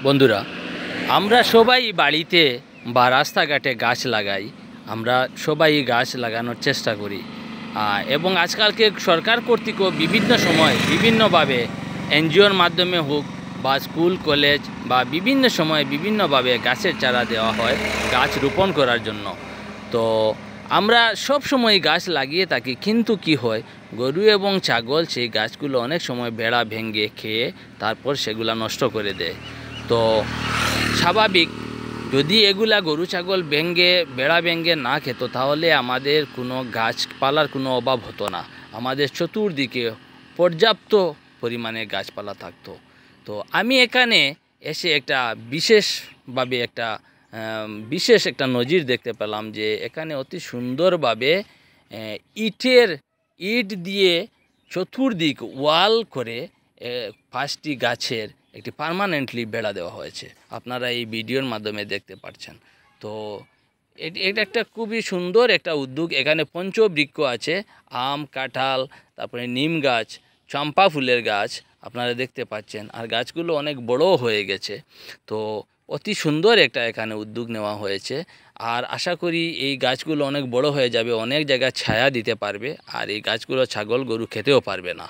বন্ধুরা, আমরা সবাই বাড়িতে বা রাস্তাঘাটে গাছ লাগাই। আমরা সবাই গাছ লাগানোর চেষ্টা করি এবং আজকালকে সরকার কর্তৃকও বিভিন্ন সময় বিভিন্নভাবে এনজিওর মাধ্যমে হোক বা স্কুল কলেজ বা বিভিন্ন সময় বিভিন্নভাবে গাছের চারা দেওয়া হয় গাছ রোপণ করার জন্য। তো আমরা সব সময় গাছ লাগিয়ে থাকি, কিন্তু কি হয়, গরু এবং ছাগল সেই গাছগুলো অনেক সময় বেড়া ভেঙে খেয়ে তারপর সেগুলা নষ্ট করে দেয়। তো স্বাভাবিক, যদি এগুলা গরু ছাগল বেড়া ভেঙে না খেত তাহলে আমাদের কোনো গাছপালার কোনো অভাব হতো না, আমাদের চতুর্দিকে পর্যাপ্ত পরিমাণে গাছপালা থাকতো। তো আমি এখানে এসে একটা বিশেষ একটা নজির দেখতে পেলাম যে এখানে অতি সুন্দরভাবে ইট দিয়ে চতুর্দিক ওয়াল করে 5টি গাছের একটি পার্মানেন্টলি বেড়া দেওয়া হয়েছে। আপনারা এই ভিডিওর মাধ্যমে দেখতে পাচ্ছেন। তো এটা একটা খুবই সুন্দর একটা উদ্যোগ। এখানে পঞ্চবৃক্ষ আছে, আম, কাঁঠাল, তারপরে নিম গাছ, চম্পা ফুলের গাছ আপনারা দেখতে পাচ্ছেন। আর গাছগুলো অনেক বড় হয়ে গেছে। তো অতি সুন্দর একটা এখানে উদ্যোগ নেওয়া হয়েছে। আর আশা করি এই গাছগুলো অনেক বড় হয়ে যাবে, অনেক জায়গায় ছায়া দিতে পারবে, আর এই গাছগুলো ছাগল গরু খেতেও পারবে না।